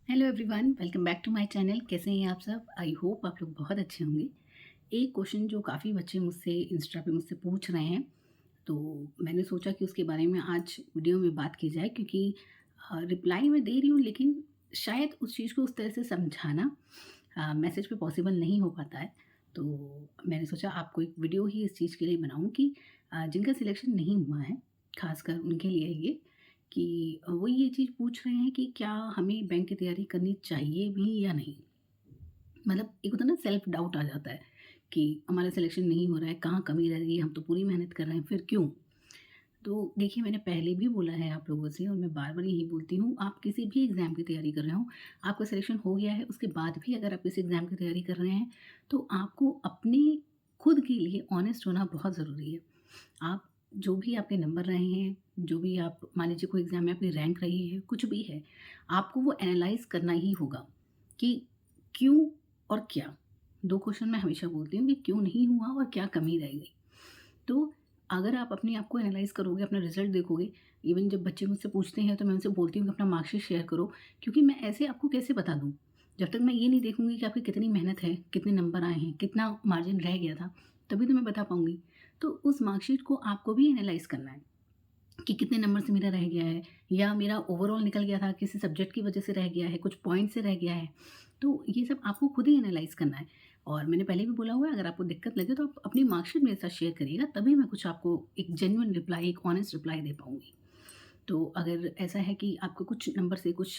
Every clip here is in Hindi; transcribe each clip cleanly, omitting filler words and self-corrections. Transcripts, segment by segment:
Hello everyone, welcome back to my channel. कैसे हैं आप सब? आई होप आप लोग बहुत अच्छे होंगे। एक क्वेश्चन जो काफ़ी बच्चे मुझसे इंस्टा पे मुझसे पूछ रहे हैं, तो मैंने सोचा कि उसके बारे में आज वीडियो में बात की जाए, क्योंकि रिप्लाई मैं दे रही हूँ लेकिन शायद उस चीज़ को उस तरह से समझाना मैसेज पे पॉसिबल नहीं हो पाता है। तो मैंने सोचा आपको एक वीडियो ही इस चीज़ के लिए बनाऊँ कि जिनका सिलेक्शन नहीं हुआ है, ख़ासकर उनके लिए ये कि वो ये चीज़ पूछ रहे हैं कि क्या हमें बैंक की तैयारी करनी चाहिए भी या नहीं? मतलब एक होता है ना, सेल्फ डाउट आ जाता है कि हमारा सिलेक्शन नहीं हो रहा है, कहाँ कमी रह गई है, हम तो पूरी मेहनत कर रहे हैं, फिर क्यों? तो देखिए, मैंने पहले भी बोला है आप लोगों से और मैं बार-बार यही बोलती हूँ, आप किसी भी एग्ज़ाम की तैयारी कर रहे हो, आपका सिलेक्शन हो गया है, उसके बाद भी अगर आप किसी एग्ज़ाम की तैयारी कर रहे हैं, तो आपको अपने खुद के लिए ऑनेस्ट होना बहुत ज़रूरी है। आप जो भी आपके नंबर रहे हैं, जो भी आप मान लीजिए कोई एग्ज़ाम में आपकी रैंक रही है, कुछ भी है, आपको वो एनालाइज़ करना ही होगा कि क्यों और क्या? 2 क्वेश्चन मैं हमेशा बोलती हूँ कि क्यों नहीं हुआ और क्या कमी रह गई? तो अगर आप अपने आप को एनालाइज़ करोगे, अपना रिज़ल्ट देखोगे, इवन जब बच्चे मुझसे पूछते हैं तो मैं उनसे बोलती हूँ कि अपना मार्कशीट शेयर करो, क्योंकि मैं ऐसे आपको कैसे बता दूँ? जब तक मैं ये नहीं देखूँगी कि आपकी कितनी मेहनत है, कितने नंबर आए हैं, कितना मार्जिन रह गया था, तभी तो मैं बता पाऊँगी। तो उस मार्कशीट को आपको भी एनालाइज़ करना है कि कितने नंबर से मेरा रह गया है, या मेरा ओवरऑल निकल गया था, किसी सब्जेक्ट की वजह से रह गया है, कुछ पॉइंट से रह गया है। तो ये सब आपको खुद ही एनालाइज़ करना है। और मैंने पहले भी बोला हुआ है, अगर आपको दिक्कत लगे तो आप अपनी मार्कशीट मेरे साथ शेयर करिएगा, तभी मैं कुछ आपको एक जेन्युइन रिप्लाई, एक ऑनेस्ट रिप्लाई दे पाऊँगी। तो अगर ऐसा है कि आपको कुछ नंबर से कुछ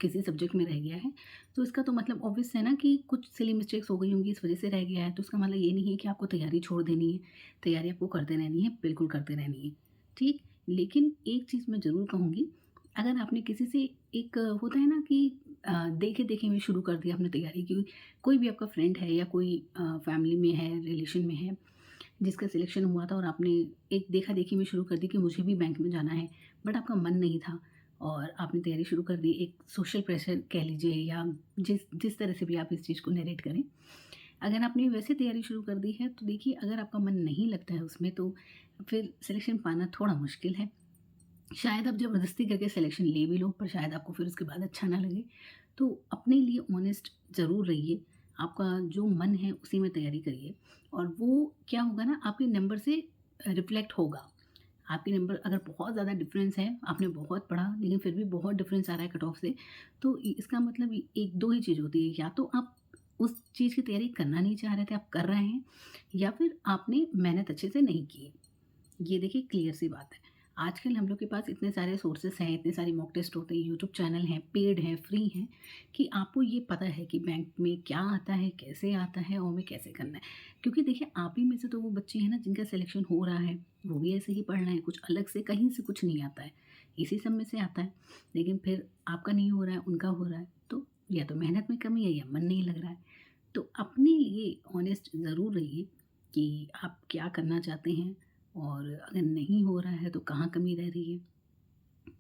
किसी सब्जेक्ट में रह गया है, तो इसका तो मतलब ऑब्वियस है ना कि कुछ सिली मिस्टेक्स हो गई होंगी, इस वजह से रह गया है। तो इसका मतलब ये नहीं है कि आपको तैयारी छोड़ देनी है, तैयारी आपको करते रहनी है, बिल्कुल करते रहनी है, ठीक? लेकिन एक चीज़ मैं ज़रूर कहूँगी, अगर आपने किसी से एक होता है ना कि देखे-देखे में शुरू कर दिया आपने तैयारी की, कोई भी आपका फ्रेंड है या कोई फैमिली में है, रिलेशन में है, जिसका सिलेक्शन हुआ था और आपने एक देखा-देखी में शुरू कर दी कि मुझे भी बैंक में जाना है, बट आपका मन नहीं था और आपने तैयारी शुरू कर दी, एक सोशल प्रेशर कह लीजिए या जिस जिस तरह से भी आप इस चीज़ को नैरेट करें। अगर आपने वैसे तैयारी शुरू कर दी है, तो देखिए, अगर आपका मन नहीं लगता है उसमें, तो फिर सिलेक्शन पाना थोड़ा मुश्किल है। शायद आप ज़बरदस्ती करके सिलेक्शन ले भी लो, पर शायद आपको फिर उसके बाद अच्छा ना लगे। तो अपने लिए ऑनेस्ट ज़रूर रहिए, आपका जो मन है उसी में तैयारी करिए, और वो क्या होगा ना, आपके नंबर से रिफ्लेक्ट होगा। आपके नंबर अगर बहुत ज़्यादा डिफरेंस है, आपने बहुत पढ़ा लेकिन फिर भी बहुत डिफरेंस आ रहा है कट ऑफ से, तो इसका मतलब 1-2 ही चीज़ होती है, या तो आप उस चीज़ की तैयारी करना नहीं चाह रहे थे, आप कर रहे हैं, या फिर आपने मेहनत अच्छे से नहीं की है। ये देखिए, क्लियर सी बात है। आजकल हम लोग के पास इतने सारे सोर्सेस हैं, इतने सारे मॉक टेस्ट होते हैं, यूट्यूब चैनल हैं, पेड हैं, फ्री हैं, कि आपको ये पता है कि बैंक में क्या आता है, कैसे आता है और हमें कैसे करना है। क्योंकि देखिए, आप ही में से तो वो बच्चे हैं ना जिनका सिलेक्शन हो रहा है, वो भी ऐसे ही पढ़ रहे हैं, कुछ अलग से कहीं से कुछ नहीं आता है, इसी सब में से आता है। लेकिन फिर आपका नहीं हो रहा है, उनका हो रहा है, तो या तो मेहनत में कमी है या मन नहीं लग रहा है। तो अपने लिए ऑनेस्ट ज़रूर रहिए कि आप क्या करना चाहते हैं, और अगर नहीं हो रहा है तो कहाँ कमी रह रही है।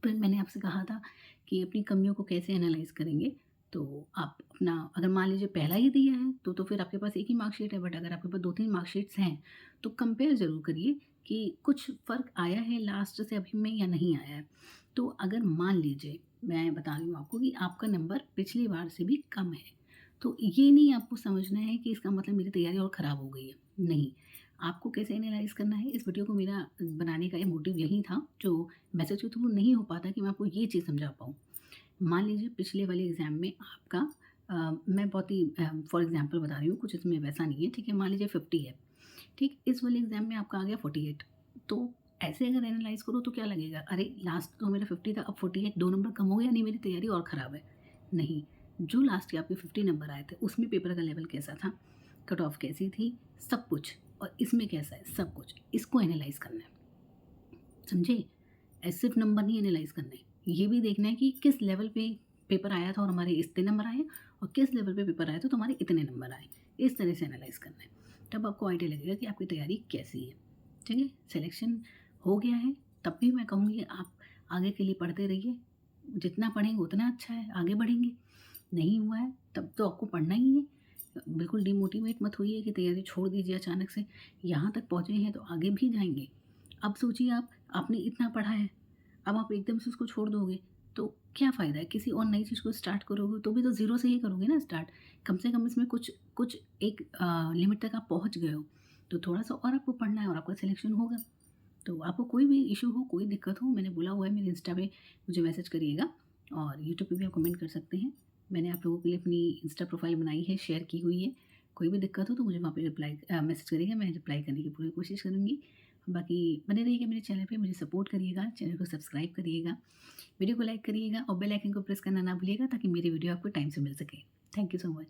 फिर मैंने आपसे कहा था कि अपनी कमियों को कैसे एनालाइज़ करेंगे, तो आप अपना, अगर मान लीजिए पहला ही दिया है, तो फिर आपके पास एक ही मार्कशीट है, बट अगर आपके पास 2-3 मार्कशीट्स हैं, तो कंपेयर ज़रूर करिए कि कुछ फ़र्क आया है लास्ट से अभी में या नहीं आया है। तो अगर मान लीजिए, मैं बता रही हूँ आपको कि आपका नंबर पिछली बार से भी कम है, तो ये नहीं आपको समझना है कि इसका मतलब मेरी तैयारी और ख़राब हो गई है, नहीं। आपको कैसे एनालाइज़ करना है, इस वीडियो को मेरा बनाने का ये मोटिव यही था, जो मैसेज के थ्रू नहीं हो पाता कि मैं आपको ये चीज़ समझा पाऊँ। मान लीजिए पिछले वाले एग्ज़ाम में आपका मैं बहुत ही फॉर एग्ज़ाम्पल बता रही हूँ, कुछ इसमें वैसा नहीं है, ठीक है? मान लीजिए 50 है, ठीक? इस वाले एग्ज़ाम में आपका आ गया 48, तो ऐसे अगर एनालाइज़ करो तो क्या लगेगा? अरे! लास्ट तो मेरा 50 था, अब 48, 2 नंबर कम हो गया, नहीं मेरी तैयारी और ख़राब है। नहीं, जो लास्ट के आपके 50 नंबर आए थे, उसमें पेपर का लेवल कैसा था? कट ऑफ कैसी थी? सब कुछ, और इसमें कैसा है? सब कुछ। इसको एनालाइज़ करना है। समझे? सिर्फ़ नंबर नहीं एनालाइज़ करने, ये भी देखना है कि किस लेवल पे पेपर आया था और हमारे इतने नंबर आए, और किस लेवल पे पेपर आया था तो हमारे इतने नंबर आए। इस तरह से एनालाइज़ करना है। तब आपको आइडिया लगेगा कि आपकी तैयारी कैसी है। ठीक है? सिलेक्शन हो गया है, तब भी मैं कहूँगी आप आगे के लिए पढ़ते रहिए। जितना पढ़ेंगे उतना अच्छा है, आगे बढ़ेंगे। नहीं हुआ है, तब तो आपको पढ़ना ही है। बिल्कुल डिमोटिवेट मत होइए कि तैयारी छोड़ दीजिए अचानक से। यहाँ तक पहुँचे हैं तो आगे भी जाएँगे। अब सोचिए, आप आपने इतना पढ़ा है, अब आप एकदम से उसको छोड़ दोगे, तो क्या फ़ायदा है? किसी और नई चीज़ को स्टार्ट करोगे तो भी तो ज़ीरो से ही करोगे ना स्टार्ट। कम से कम इसमें कुछ कुछ एक लिमिट तक आप पहुँच गए हो, तो थोड़ा-सा और आपको पढ़ना है और आपका सिलेक्शन होगा। तो आपको कोई भी इश्यू हो, कोई दिक्कत हो, मैंने बोला हुआ है मेरे इंस्टा पे मुझे मैसेज करिएगा और यूट्यूब पे भी आप कमेंट कर सकते हैं। मैंने आप लोगों के लिए अपनी इंस्टा प्रोफ़ाइल बनाई है, शेयर की हुई है। कोई भी दिक्कत हो तो मुझे वहाँ पे मैसेज करिएगा, मैं रिप्लाई करने की पूरी कोशिश करूँगी। बाकी बने रहिएगा मेरे चैनल पे, मुझे सपोर्ट करिएगा, चैनल को सब्सक्राइब करिएगा, वीडियो को लाइक करिएगा और बेल आइकन को प्रेस करना ना भूलिएगा ताकि मेरी वीडियो आपको टाइम से मिल सके। Thank you so much.